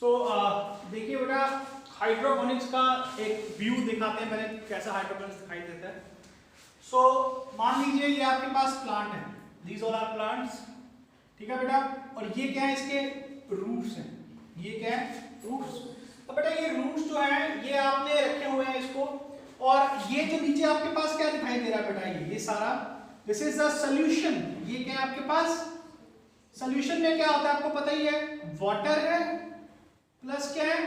देखिए बेटा, हाइड्रोपोनिक्स का एक व्यू दिखाते हैं पहले, कैसा हाइड्रोपोनिक्स दिखाई देता है। मान लीजिए ये आपके पास प्लांट है, दीज ऑल आर प्लांट्स, ठीक है बेटा, और ये क्या है, इसके रूट्स हैं। ये क्या है, रूट्स। तो बेटा ये रूट्स जो है ये आपने रखे हुए हैं इसको, और ये जो नीचे आपके पास क्या दिखाई दे रहा है बेटा, ये सारा, दिस इज द सॉल्यूशन। ये क्या है आपके पास, सॉल्यूशन में क्या होता है आपको पता ही है, वाटर है प्लस क्या है,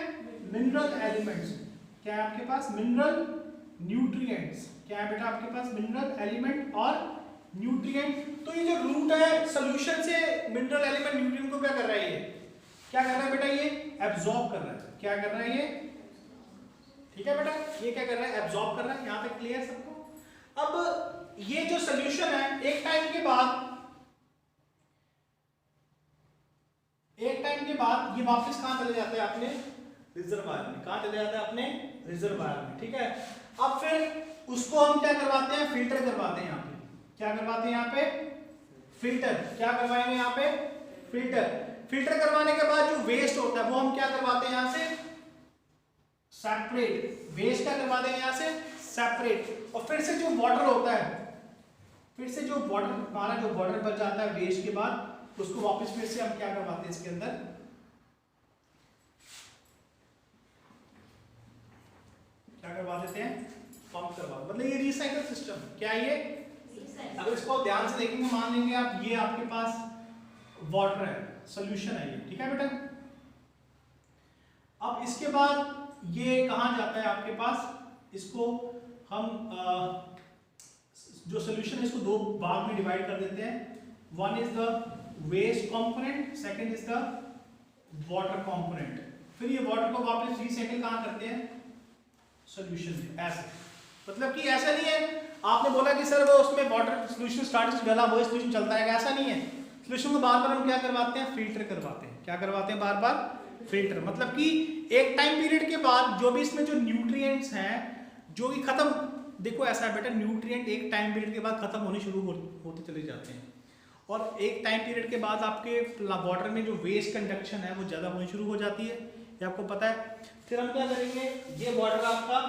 मिनरल एलिमेंट्स। क्या है आपके पास, मिनरल न्यूट्रिएंट्स। क्या है बेटा आपके पास, मिनरल एलिमेंट और न्यूट्रिएंट। तो ये जो रूट है सॉल्यूशन से मिनरल एलिमेंट न्यूट्रिएंट को क्या कर रहा है, ये क्या कर रहा है बेटा, ये एब्जॉर्ब कर रहा है। क्या कर रहा है ये, ठीक है बेटा, ये क्या कर रहा है, एब्जॉर्ब कर रहा है। यहां तक क्लियर सबको। अब ये जो सॉल्यूशन है एक टाइम के बाद ये वापस कहां चले जाते हैं, अपने रिजर्वायर में। कहां चले जाते हैं, अपने रिजर्वायर में, ठीक है। अब फिर उसको हम क्या करवाते हैं, फिल्टर करवाते हैं। यहाँ पे क्या करवाते हैं, यहाँ पे फिल्टर। क्या करवाएंगे यहाँ पे, फिल्टर करवाने के बाद जो वेस्ट होता है वो हम क्या करवाते हैं यहाँ से, सेपरेट। वेस्ट क्या करवा देंगे यहाँ से, सेपरेट। और फिर से जो वाटर होता है, फिर से जो वाटर हमारा जो वाटर बच जाता है वेस्ट के बाद, उसको वापस फिर से हम क्या करवाते हैं, इसके अंदर क्या करवा देते हैं, पंप करवा। मतलब ये रिसाइकल सिस्टम। क्या ये, अगर इसको ध्यान से देखेंगे, मान लेंगे आप, ये आपके पास वाटर है, सॉल्यूशन है ये, ठीक है बेटा। अब इसके बाद ये कहां जाता है आपके पास, इसको हम जो सॉल्यूशन है इसको दो भाग में डिवाइड कर देते हैं। One is the waste component, second is the water component. फिर ये वाटर को वापस रिसाइकिल कहां करते हैं, सॉल्यूशन में। ऐसे मतलब कि ऐसा नहीं है आपने बोला कि सर वो उसमें वाटर सॉल्यूशन स्टार्टिंग से डाला वो सॉल्यूशन चलता है, ऐसा नहीं है। सॉल्यूशन को बार बार हम क्या करवाते हैं, फिल्टर करवाते हैं। क्या करवाते हैं, बार बार फिल्टर। मतलब कि एक टाइम पीरियड के बाद जो भी इसमें जो न्यूट्रिएंट्स हैं जो कि खत्म, देखो ऐसा है बेटा, न्यूट्रिएंट एक टाइम पीरियड के बाद खत्म होने शुरू होते चले जाते हैं, और एक टाइम पीरियड के बाद आपके वाटर में जो वेस्ट कंडक्शन है वो ज़्यादा होनी शुरू हो जाती है, ये आपको पता है। फिर हम क्या करेंगे, ये वाटर आपका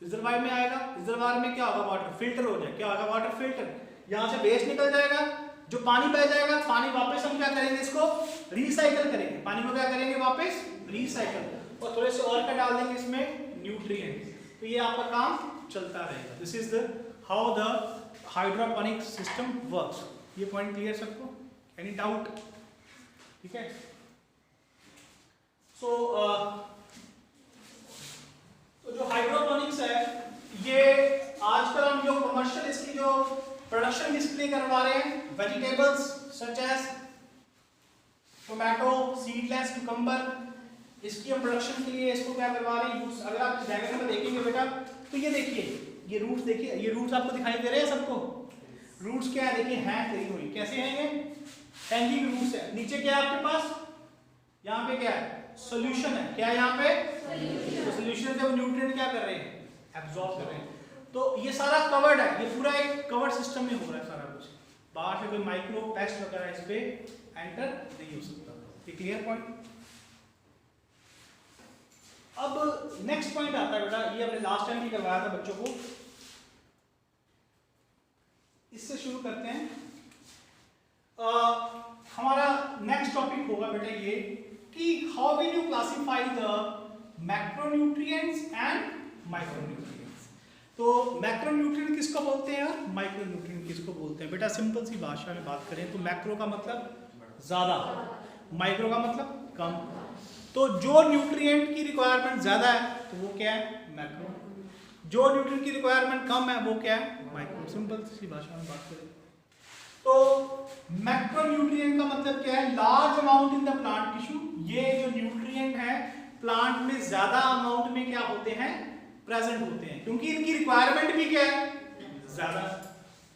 रिजर्वायर में आएगा, रिजर्वायर में क्या होगा, वाटर फिल्टर हो जाए। क्या होगा, वाटर फिल्टर। यहाँ से वेस्ट निकल जाएगा, जो पानी बह जाएगा, पानी वापस हम क्या करेंगे, इसको रिसाइकल करेंगे। पानी को क्या करेंगे, वापस रिसाइकल, और थोड़े से और क्या डाल देंगे इसमें, न्यूट्रिएंट्स। तो ये आपका काम चलता रहेगा। This is the how the hydroponic system works. ये पॉइंट क्लियर सबको, एनी डाउट, ठीक है। तो जो हाइड्रोपोनिक्स है ये आजकल हम जो कमर्शियल इसकी जो प्रोडक्शन डिस्प्ले करवा रहे हैं, vegetables such as tomato, seedless cucumber, इसकी हम प्रोडक्शन के लिए इसको क्या करवा रहे हैं, अगर आप इस डायग्राम में देखेंगे बेटा, तो ये देखिए, ये रूट्स देखिए, ये रूट्स आपको दिखाई दे रहे हैं सबको। रूट्स क्या है, देखिए हैंग करी हुई, कैसे हैं ये, हैंगिंग रूट्स है। नीचे क्या है आपके पास, यहाँ पे क्या है, सॉल्यूशन है। क्या है यहाँ पे, तो सॉल्यूशन से वो न्यूट्रिएंट क्या कर रहे हैं, एब्जॉर्ब कर रहे हैं। तो ये सारा कवर्ड है, ये पूरा एक कवर्ड सिस्टम में हो रहा है सारा कुछ, बाहर से कोई माइक्रो पेस्ट वगैरह इस पे एंटर नहीं हो सकता। ये क्लियर पॉइंट। अब नेक्स्ट पॉइंट आता है बेटा, ये हमने लास्ट टाइम भी करवाया था बच्चों को, इससे शुरू करते हैं। हमारा नेक्स्ट टॉपिक होगा बेटा ये कि how will you classify the macronutrients and micronutrients. तो मैक्रोन्यूट्रिएंट किसको बोलते हैं और माइक्रोन्यूट्रिएंट किसको बोलते हैं बेटा, सिंपल सी भाषा में बात करें तो मैक्रो का मतलब ज्यादा, माइक्रो का मतलब कम। तो जो न्यूट्रिएंट की रिक्वायरमेंट ज्यादा है तो वो क्या है, मैक्रो। जो न्यूट्रिएंट की रिक्वायरमेंट कम है वो क्या है, माइक्रो। सिंपल सी भाषा में बात करें तो मैक्रोन्यूट्रिएंट का मतलब क्या है, large amount in the plant tissue. ये जो न्यूट्रिएंट है प्लांट में ज्यादा अमाउंट में क्या होते हैं, प्रेजेंट होते हैं, क्योंकि इनकी रिक्वायरमेंट भी क्या है, ज्यादा।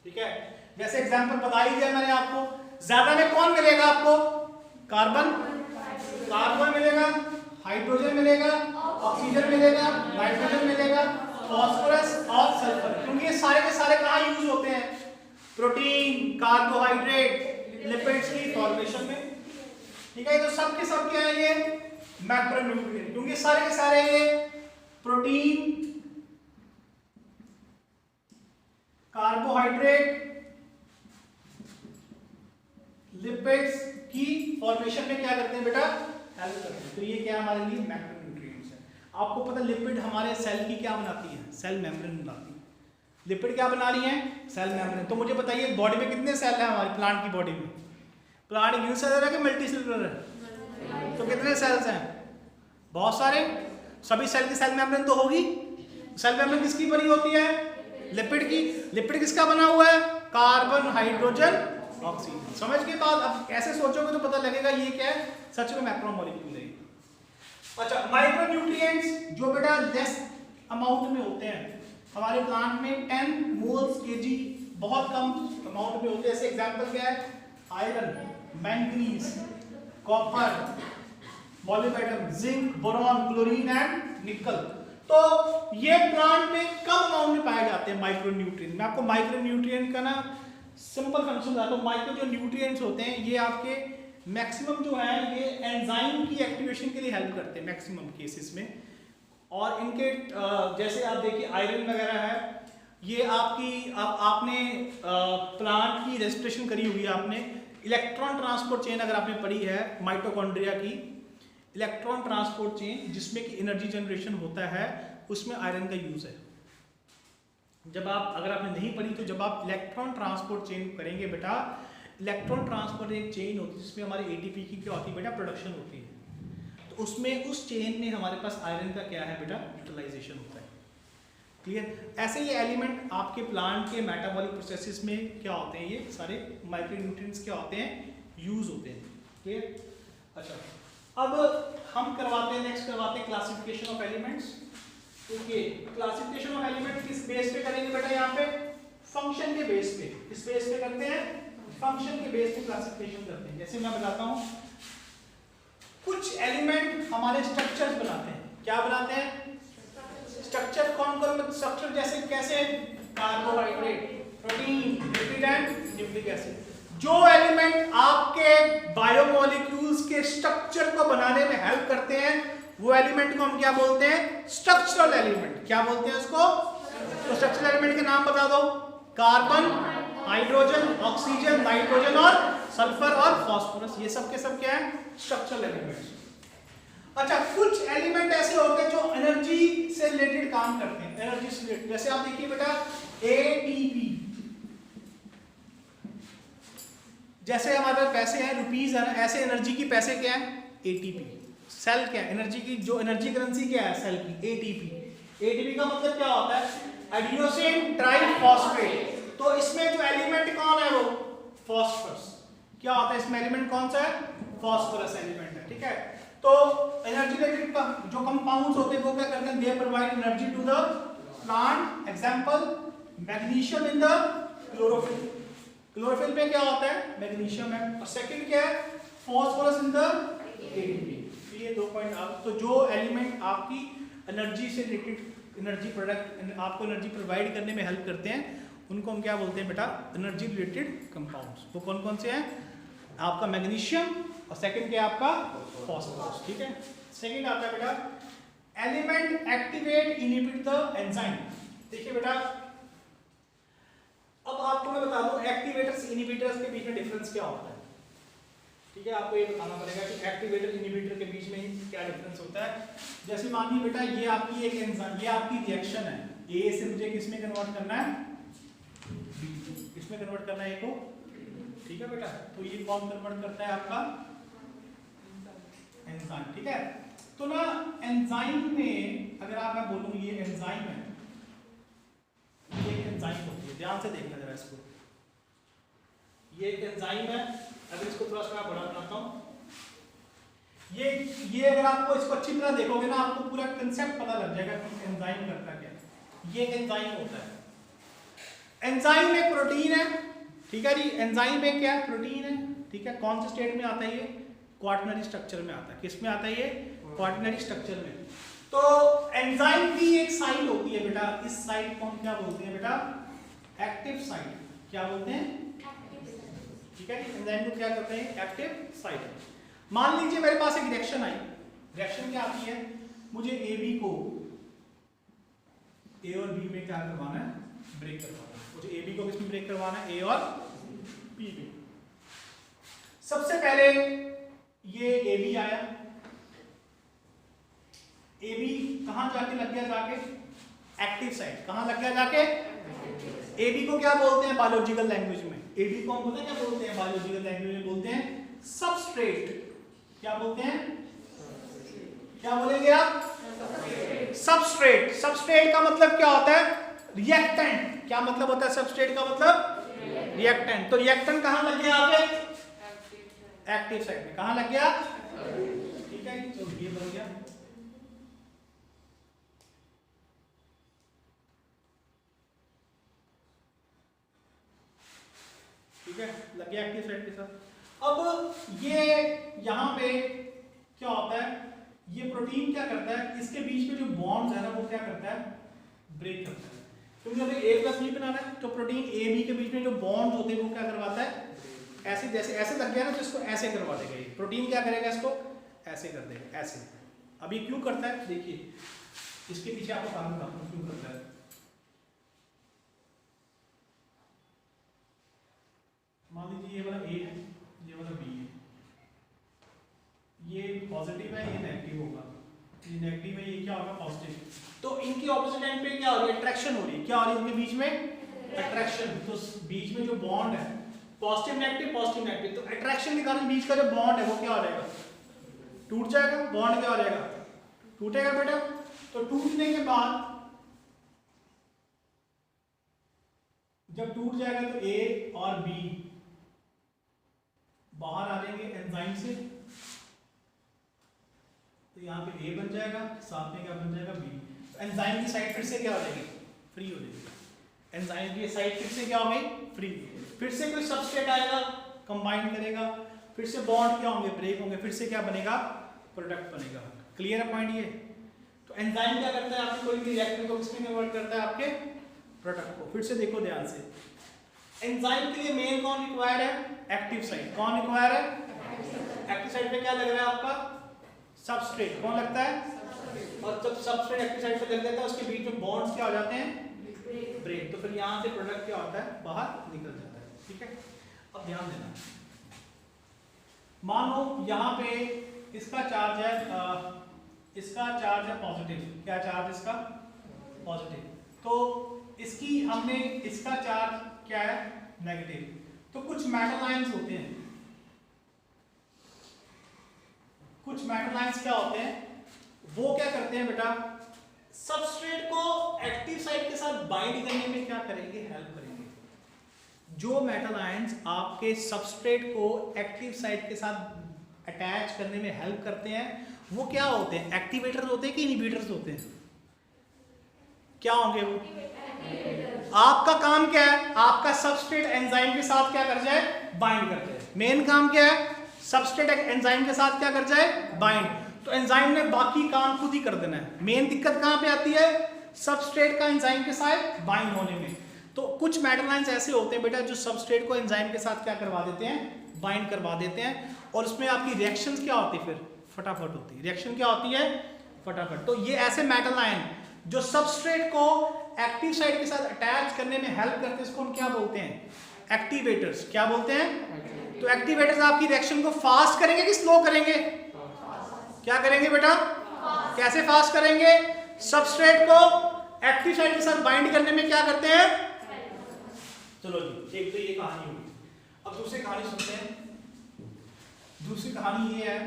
ठीक है, जैसे एग्जांपल बता ही दिया मैंने आपको, ज्यादा में कौन मिलेगा आपको, कार्बन मिलेगा, हाइड्रोजन मिलेगा, ऑक्सीजन मिलेगा, नाइट्रोजन मिलेगा, फास्फोरस और सल्फर, क्योंकि ये सारे के सारे कहाँ यूज होते हैं, प्रोटीन, कार्बोहाइड्रेट, लिपिड्स की फॉर्मेशन में। ठीक है, तो सब के सब क्या है, ये मैक्रोन्यूट्रिएंट, क्योंकि सारे के सारे ये प्रोटीन, कार्बोहाइड्रेट, लिपिड्स की फॉर्मेशन में क्या करते हैं बेटा, हेल्प करते हैं। तो ये क्या हमारे लिए मैक्रोन्यूट्रिएंट्स है। आपको पता लिपिड हमारे सेल की क्या बनाती है, सेल मेम्ब्रेन बनाती है। लिपिड क्या बना रही है, सेल मेम्ब्रेन। तो मुझे बताइए बॉडी में कितने सेल हैं हमारी प्लांट की बॉडी में? प्लांट यूनिसेलुलर है कि मल्टीसेलुलर है? तो कितने सेल्स हैं? बहुत सारे। सभी सेल की सेल मेम्ब्रेन तो होगी। सेल मेम्ब्रेन किसकी बनी होती है, लिपिड की। लिपिड किसका बना हुआ है, कार्बन, हाइड्रोजन, ऑक्सीजन। समझ के बाद अब ऐसे सोचोगे तो पता लगेगा ये क्या है, सच में मैक्रोमोलेक्यूल है। अच्छा, माइक्रोन्यूट्रिएंट्स जो बेटा लेस अमाउंट में होते हैं हमारे प्लांट में 10 मोल्स केजी, बहुत कम अमाउंट में होते हैं। जैसे एग्जांपल क्या है, iron, manganese, copper, molybdenum, zinc, boron, chlorine and निकल। तो ये प्लांट में कम अमाउंट में पाए जाते हैं माइक्रोन्यूट्रिएंट। मैं आपको माइक्रोन्यूट्रिएंट का ना सिंपल फंक्शन बताता हूं। माइक्रो जो न्यूट्रिएंट्स होते हैं ये आपके मैक्सिमम जो है ये एंजाइम की एक्टिवेशन के लिए हेल्प करते हैं मैक्सिमम केसेस में। और इनके जैसे आप देखिए आयरन वगैरह है, ये आपने प्लांट की रेस्पिरेशन करी हुई है, आपने इलेक्ट्रॉन ट्रांसपोर्ट चेन अगर आपने पढ़ी है माइटोकॉन्ड्रिया की, इलेक्ट्रॉन ट्रांसपोर्ट चेन जिसमें कि एनर्जी जनरेशन होता है, उसमें आयरन का यूज है। जब आप अगर आपने नहीं पढ़ी तो जब आप इलेक्ट्रॉन ट्रांसपोर्ट चेन करेंगे बेटा, इलेक्ट्रॉन ट्रांसपोर्ट एक चेन होती है जिसमें हमारे एटीपी की क्या होती है बेटा, प्रोडक्शन होती है। तो उसमें उस चेन में हमारे पास आयरन का क्या है बेटा, यूटिलाइजेशन होता है। क्लियर? ऐसे ये एलिमेंट आपके प्लांट के मेटाबॉलिक प्रोसेसेस में क्या होते हैं, ये सारे माइक्रोन्यूट्रिएंट्स क्या होते हैं, यूज होते हैं। क्लियर? अच्छा, अब हम करवाते हैं, नेक्स्ट करवाते हैं classification of elements. Okay, classification of element किस बेस पे करेंगे बेटा, यहाँ पे फंक्शन के बेस पे। किस बेस पे करते हैं, फंक्शन के बेस पे क्लासिफिकेशन करते हैं। जैसे मैं बताता हूँ, कुछ एलिमेंट हमारे स्ट्रक्चर्स बनाते हैं। क्या बनाते हैं, स्ट्रक्चर। कौन कौन स्ट्रक्चर, जैसे कैसे, carbohydrate, protein, lipid and nucleic acid. जो एलिमेंट आपके बायोमोलिक्यूल्स के स्ट्रक्चर को बनाने में हेल्प करते हैं वो एलिमेंट को हम क्या बोलते हैं, स्ट्रक्चरल एलिमेंट। क्या बोलते हैं उसको, तो स्ट्रक्चरल एलिमेंट के नाम बता दो। कार्बन, हाइड्रोजन, ऑक्सीजन, नाइट्रोजन और सल्फर और फास्फोरस, ये सब के सब क्या है, स्ट्रक्चरल एलिमेंट्स। अच्छा, कुछ एलिमेंट ऐसे होते हैं जो एनर्जी से रिलेटेड काम करते हैं, एनर्जी से रिलेटेड। जैसे आप देखिए बेटा एटीपी, जैसे हमारे पास पैसे हैं, रुपीज है ना, ऐसे एनर्जी की पैसे क्या है, एटीपी। सेल क्या है, एनर्जी की जो एनर्जी करेंसी क्या है सेल की, एटीपी। एटीपी का मतलब क्या होता है, एडिनोसिन ट्राइफॉस्फेट। तो इसमें जो एलिमेंट कौन है वो फास्फोरस। क्या होता है इसमें एलिमेंट, कौन सा है, फास्फोरस एलिमेंट है। ठीक है, तो एनर्जी रिलेटेड जो कंपाउंड्स होते हैं वो क्या करते हैं, they provide energy to the plant. Example magnesium in the chlorophyll. Chlorophyll में क्या होता है, मैग्नीशियम है। और सेकंड क्या है, फास्फोरस इन द एटीपी। ये 2 पॉइंट आप, तो जो एलिमेंट आपकी एनर्जी से रिलेटेड, एनर्जी प्रोडक्ट, आपको एनर्जी प्रोवाइड करने में हेल्प करते हैं, उनको हम क्या बोलते हैं बेटा, एनर्जी रिलेटेड कंपाउंड्स। वो कौन कौन से हैं, आपका मैग्नीशियम और सेकंड क्या है आपका फास्फोरस। ठीक है, सेकंड आता है बेटा element activate inhibit the enzyme. देखिए बेटा, अब आपको मैं बता दूं एक्टिवेटर्स इनहिबिटर्स के बीच में डिफरेंस क्या होता है। ठीक है, आपको ये बताना पड़ेगा कि एक्टिवेटर इनहिबिटर के बीच में क्या डिफरेंस होता है। जैसे मान लीजिए बेटा ये आपकी एक एंजाइम, ये आपकी रिएक्शन है, ए से मुझे किसमें कन्वर्ट करना है, इसमें कन्वर्ट करना है को। ठीक है बेटा, तो ये कौन कन्वर्ट करता है आपका, एंजाइम। ठीक है, तो ना एंजाइम में अगर आप मैं बोलूं ये एंजाइम है, ये एक एंजाइम होती है, ध्यान से देखना जरा इसको। ये एक एंजाइम है, अगर इसको थोड़ा सा बड़ा बनाता हूं, ये अगर आपको इसको अच्छी तरह देखोगे ना आपको पूरा कंसेप्ट पता लग जाएगा कि एंजाइम करता क्या है। ये एक एंजाइम होता है, एंजाइम एक प्रोटीन है। ठीक है जी, एंजाइम में क्या है, प्रोटीन है। ठीक है, कौन से स्टेट में आता है ये, क्वाटरनरी स्ट्रक्चर में आता है। किस में आता है ये, क्वाटरनरी स्ट्रक्चर में। तो एंजाइम की एक साइट होती है बेटा, इस साइट को हम क्या बोलते हैं बेटा, एक्टिव साइट। क्या बोलते हैं, ठीक है, एंजाइम को क्या करते हैं, एक्टिव साइट। मान लीजिए मेरे पास एक रिएक्शन आई, रिएक्शन क्या आती है, मुझे ए बी को ए और बी में क्या करवाना है, ब्रेक करवाना है। मुझे ए बी को किसमें ब्रेक करवाना है, ए और बी में। सबसे पहले ये ए बी आया, ए बी कहां जाके लग गया, जाके एक्टिव साइट। कहां लग गया जाके, ए बी को क्या बोलते हैं बायोलॉजिकल लैंग्वेज में, ए बी को हम पता है क्या बोलते हैं बायोलॉजिकल लैंग्वेज में, बोलते हैं सबस्ट्रेट। क्या बोलते हैं, क्या बोलेंगे आप, सबस्ट्रेट। सबस्ट्रेट का मतलब क्या होता है, रिएक्टेंट। क्या मतलब होता है सबस्ट्रेट का मतलब, रिएक्टेंट। तो रिएक्टेंट कहां लग गया आपके, एक्टिव साइट में। कहां लग गया, ठीक है, तो ये बन गया। ठीक है, लग गया एक्टिव साइट के साथ। अब ये यहां पे क्या होता है, ये प्रोटीन क्या करता है, इसके बीच में जो बॉन्ड्स है ना वो क्या करता है, ब्रेक करता है। क्योंकि हमें ए प्लस बी बनाना है, तो प्रोटीन ए बी के बीच में जो बॉन्ड्स होते हैं वो क्या करवाता है, ऐसे जैसे ऐसे लग गया ना, तो इसको ऐसे करवा देगा। ये प्रोटीन क्या करेगा, इसको ऐसे कर देगा, ऐसे। अब ये क्यों करता है, देखिए इसके पीछे आपको कारण बताता हूं क्यों करता है। मान लीजिए ये वाला ए है, ये वाला बी है, ये पॉजिटिव है, ये नेगेटिव होगा, ये नेगेटिव है, ये क्या होगा पॉजिटिव। तो इनकी ऑपोजिट एंड पे क्या हो रही है, अट्रैक्शन हो रही है। क्या हो रही है इनके बीच में, अट्रैक्शन। तो बीच में जो बॉन्ड है पॉजिटिव नेगेटिव पॉजिटिव नेगेटिव, तो अट्रैक्शन के कारण बीच का जो बॉन्ड है वो क्या हो जाएगा, टूट जाएगा। बॉन्ड क्या हो जाएगा, टूटेगा बेटा। तो टूटने के बाद जब टूट जाएगा तो ए और बी बाहर आ जाएंगे एंजाइम से। तो यहाँ पे ए बन जाएगा, साथ में क्या बन जाएगा, बी। तो एंजाइम की साइड फिर से क्या हो जाएगी, फ्री हो जाएगी। एंजाइम की साइड फिर से क्या हो गई, फ्री। फिर से कोई सबस्ट्रेट आएगा, कंबाइन करेगा, फिर से बॉन्ड क्या होंगे, ब्रेक होंगे, फिर से क्या बनेगा, प्रोडक्ट बनेगा। क्लियर है पॉइंट ये। तो एंजाइम क्या करता है, आपके कोई भी रिएक्टर को किसमें कन्वर्ट करता है, आपके प्रोडक्ट को। फिर से देखो ध्यान से, एंजाइम के लिए मेन कौन रिक्वायर्ड है, एक्टिव साइट। कौन रिक्वायर्ड है, एक्टिव साइट पे क्या लग रहा है आपका, सबस्ट्रेट। कौन लगता है, और जब सबस्ट्रेट एक्टिव साइट पे लग जाता है उसके बीच में बॉन्ड्स क्या हो जाते हैं, ब्रेक। तो फिर यहाँ से प्रोडक्ट क्या होता है, बाहर निकल जाता है। ठीक है, अब ध्यान देना, मान लो यहाँ पे इसका चार्ज है, इसका चार्ज है पॉजिटिव। क्या चार्ज इसका, पॉजिटिव। तो इसकी हमने, इसका चार्ज क्या है, नेगेटिव। तो कुछ मेटल आयंस होते हैं, कुछ मेटल आयंस क्या होते हैं, वो क्या करते हैं बेटा, सबस्ट्रेट को एक्टिव साइट के साथ बाइंड करने में क्या करेंगे, हेल्प करेंगे। जो मेटल आयंस आपके सबस्ट्रेट को एक्टिव साइट के साथ अटैच करने में हेल्प करते हैं, वो क्या होते हैं, एक्टिवेटर्स होते हैं कि इनहिबिटर्स होते हैं, क्या होंगे वो, आपका काम क्या है, आपका सबस्ट्रेट एंजाइम के साथ क्या कर जाए, बाइंड कर जाए। मेन काम क्या है, सबस्ट्रेट एंजाइम के साथ क्या कर जाए, बाइंड। तो एंजाइम ने बाकी काम खुद ही कर देना है। मेन दिक्कत कहां पे आती है, सबस्ट्रेट का एंजाइम के साथ बाइंड होने में। तो कुछ मेटल आयंस ऐसे होते हैं बेटा जो सबस्ट्रेट को एंजाइम के साथ क्या करवा देते हैं, बाइंड करवा देते हैं, और उसमें आपकी रिएक्शंस क्या होती है, फिर फटाफट होती है। रिएक्शन क्या होती है, फटाफट। तो ये ऐसे मेटल आयन जो सबस्ट्रेट को एक्टिव साइट के साथ अटैच करने में हेल्प करते हैं, इसको हम क्या बोलते हैं, एक्टिवेटर्स। क्या बोलते हैं, तो एक्टिवेटर्स आपकी रिएक्शन को फास्ट करेंगे कि स्लो करेंगे, क्या करेंगे बेटा, कैसे फास्ट करेंगे, सबस्ट्रेट को एक्टिव साइट के साथ बाइंड करने में क्या करते हैं। चलो जी, एक तो ये कहानी हुई। अब दूसरी कहानी सुनते हैं। दूसरी कहानी ये है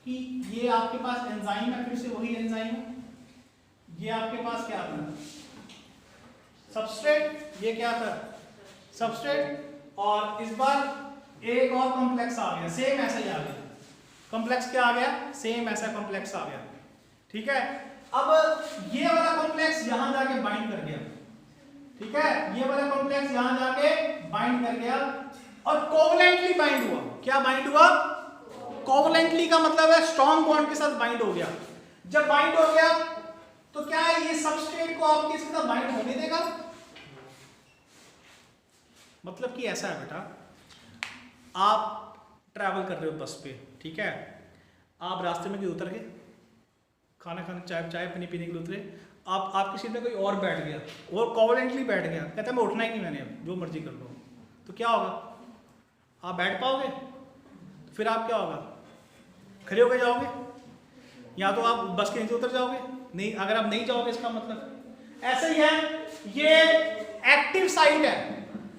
कि ये आपके पास एंजाइम है, फिर से वही एंजाइम है। ये आपके पास क्या था, सबस्ट्रेट, ये क्या था, सबस्ट्रेट, और इस बार एक और कॉम्प्लेक्स आ गया, सेम ऐसा ही आ गया। कॉम्प्लेक्स क्या आ गया, सेम ऐसा कॉम्प्लेक्स आ गया। ठीक है, अब ये वाला कॉम्प्लेक्स यहां जाके बाइंड कर गया। ठीक है, ये वाला कॉम्प्लेक्स यहां जाके बाइंड कर गया और कोवलेंटली बाइंड हुआ। क्या बाइंड हुआ, कोवलेंटली का मतलब है स्ट्रॉन्ग बॉन्ड के साथ बाइंड हो गया। जब बाइंड हो गया तो क्या है, ये सबस्ट्रेट को आपके साथ बाइंड होने देगा। मतलब कि ऐसा है बेटा, आप ट्रैवल कर रहे हो बस पे, ठीक है, आप रास्ते में कहीं उतर गए, खाना खाने चाय पीने के लिए उतरे, आप आपकी सीट में कोई और बैठ गया और कॉन्फिडेंटली बैठ गया, कहता है मैं उठना ही नहीं, मैंने अब जो मर्जी कर लो, तो क्या होगा? आप बैठ पाओगे? तो फिर आप क्या होगा? खड़े होके जाओगे, या तो आप बस के नीचे उतर जाओगे? नहीं, अगर आप नहीं जाओगे इसका मतलब ऐसा ही है, ये एक्टिव साइट है,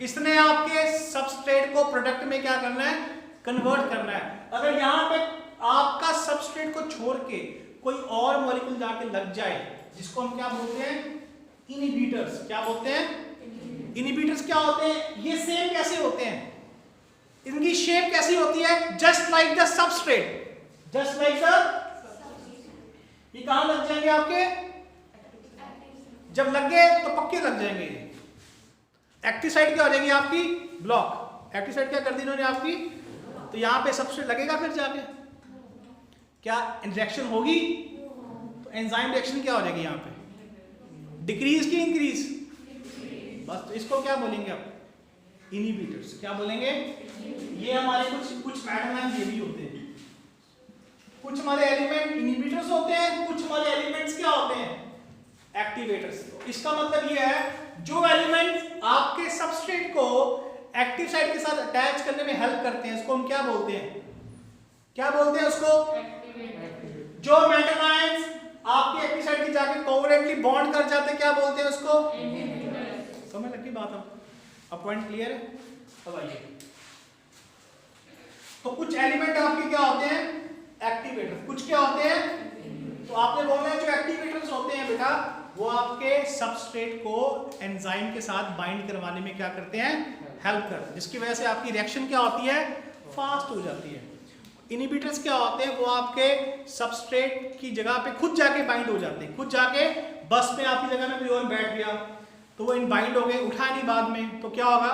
इसने आपके सबस्ट्रेट को प्रोडक्ट में क्या करना है? कन्वर्ट करना है। अगर यहाँ पे आपका सबस्ट्रेट को छोड़ के कोई और मॉलिक्यूल जाके लग जाए, जिसको हम क्या बोलते हैं? इनहिबिटर्स। क्या बोलते हैं? इनहिबिटर्स क्या होते हैं? ये सेम कैसे होते हैं? इनकी शेप कैसी होती है? Just like the substrate, just like the, ये कहां लग जाएंगे आपके? जब लग गए तो पक्के लग जाएंगे। एक्टिव साइट क्या हो जाएगी आपकी? ब्लॉक। एक्टिव साइट क्या कर दी इन्होंने आपकी? तो यहां पे सबस्ट्रेट लगेगा, फिर जाके क्या रिएक्शन होगी? तो एंजाइम रिएक्शन क्या हो जाएगी यहाँ पे? डिक्रीज की इंक्रीज? बस, तो इसको क्या बोलेंगे आप? इनहिबिटर्स। क्या बोलेंगे? ये हमारे कुछ मेटाबॉलाइट्स ये भी होते हैं, कुछ हमारे एलिमेंट इनहिबिटर्स होते हैं, कुछ हमारे एलिमेंट्स क्या होते हैं? एक्टिवेटर्स। इसका मतलब ये है जो एलिमेंट आपके सबस्ट्रेट को एक्टिव साइट के साथ अटैच करने में हेल्प करते हैं, उसको हम क्या बोलते हैं? क्या बोलते हैं उसको? जो मेटाबॉलाइट्स आपके एक्टिव साइट के जाके कोवलेंटली बॉन्ड कर जाते हैं, क्या बोलते हैं उसको? समझ लगी बात? अब पॉइंट क्लियर है? अब आइए, तो कुछ एलिमेंट आपके क्या होते हैं? एक्टिवेटर। कुछ क्या होते हैं? तो आपने बोलना है जो एक्टिवेटर्स होते हैं बेटा, वो आपके सबस्ट्रेट को एंजाइम के साथ बाइंड करवाने में क्या करते हैं? हेल्प करते हैं, जिसकी वजह से आपकी रिएक्शन क्या होती है? फास्ट हो जाती है। इनहिबिटर्स क्या होते हैं? वो आपके सबस्ट्रेट की जगह पे खुद जाके बाइंड हो जाते हैं, खुद जाके बस में आपकी जगह में कोई और बैठ गया तो वो इन बाइंड हो गए, उठा नहीं बाद में, तो क्या होगा?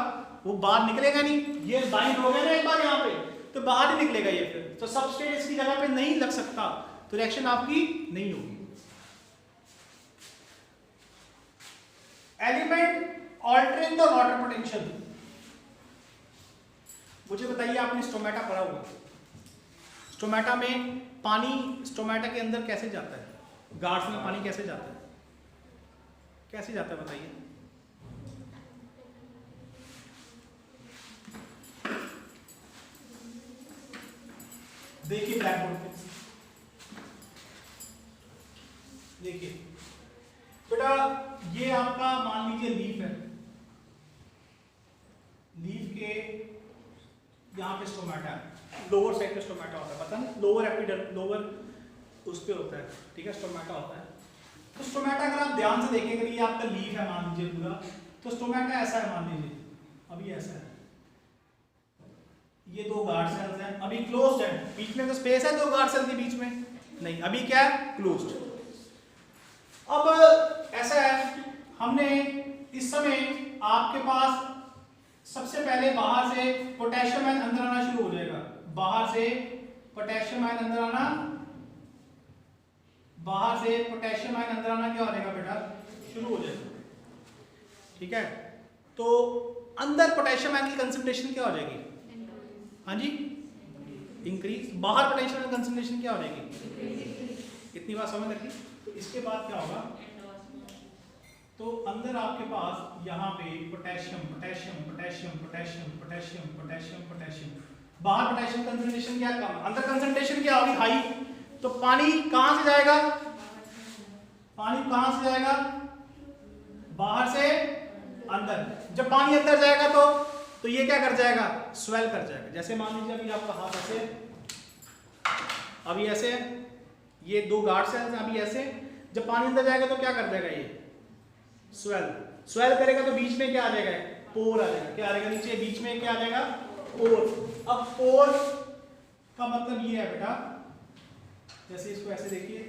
वो बाहर निकलेगा नहीं, ये बाइंड हो गया ना एक बार यहाँ पे, तो बाहर ही निकलेगा ये, फिर तो सबस्ट्रेट इसकी जगह पे नहीं लग सकता, तो रिएक्शन आपकी नहीं होगी। Element altering the water potential. मुझे बताइए, आपने स्टोमेटा पढ़ा होगा, स्टोमेटा में पानी स्टोमेटा के अंदर कैसे जाता है? गार्ड्स में पानी कैसे जाता है? कैसे जाता है बताइए? देखिए ब्लैक बोर्ड पे, देखिए बेटा, ये आपका मान लीजिए लीफ है, लीफ के यहाँ पे स्टोमेटा है, लोअर साइड पे स्टोमेटा होता है, पता नहीं, लोअर एपिडर्मिस, लोअर उस पे होता है, ठीक है, स्टोमेटा होता है। तो स्टोमेटा अगर आप ध्यान से देखेंगे, ये आपका लीफ है मान लीजिए पूरा, तो स्टोमेटा ऐसा है मान लीजिए, अभी ऐसा है, ये दो गार्ड सेल्स हैं, अभी क्लोज्ड है, बीच में तो स्पेस है दो गार्ड सेल के बीच में, नहीं अभी क्या है? क्लोज्ड। अब ऐसा है, हमने इस समय आपके पास सबसे पहले बाहर से पोटेशियम आयन अंदर आना शुरू हो जाएगा, बाहर से पोटेशियम आयन अंदर आना, बाहर से पोटेशियम आयन अंदर आना क्या हो जाएगा बेटा? शुरू हो जाएगा, ठीक है। तो अंदर पोटेशियम आयन की कंसंट्रेशन क्या हो जाएगी? हाँ जी, इंक्रीज। बाहर पोटेशियम आयन कंसंट्रेशन क्या हो जाएगी? इतनी बात समझ लगी। तो इसके बाद क्या होगा? तो अंदर आपके पास यहाँ पे potassium potassium potassium potassium potassium potassium potassium, बाहर पोटेशियम कंसंट्रेशन क्या कम, अंदर कंसंट्रेशन क्या होगी? हाई। तो पानी कहां से जाएगा? पानी कहां से जाएगा? बाहर से अंदर। जब पानी अंदर जाएगा तो ये क्या कर जाएगा? स्वेल कर जाएगा। जैसे मान लीजिए अभी आपका हाथ ऐसे, अभी ऐसे, ये दो गार्ड सेल्स हैं, अभी ऐसे, जब पानी अंदर जाएगा तो क्या कर देगा? ये स्वेल, स्वेल करेगा तो बीच में क्या आ जाएगा? पोर आ जाएगा। क्या आ जाएगा नीचे? बीच में क्या आ जाएगा? पोर। अब पोर का मतलब ये है बेटा, जैसे इसको ऐसे देखिए,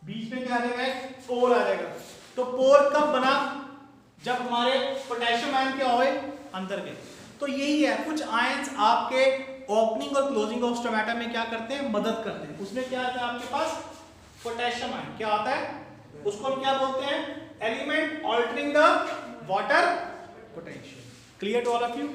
बीच में क्या आ जाएगा? पोर आ जाएगा। तो पोर कब बना? जब हमारे पोटेशियम आयन क्या होए? अंदर के। तो यही है, कुछ आयंस आपके ओपनिंग और क्लोजिंग ऑफ स्टोमेटा में क्या करते हैं? मदद करते हैं। उसमें क्या आता है आपके पास? Potassium ion. क्या आता है? उसको हम क्या बोलते हैं? Element altering the water potential. Clear to all of you?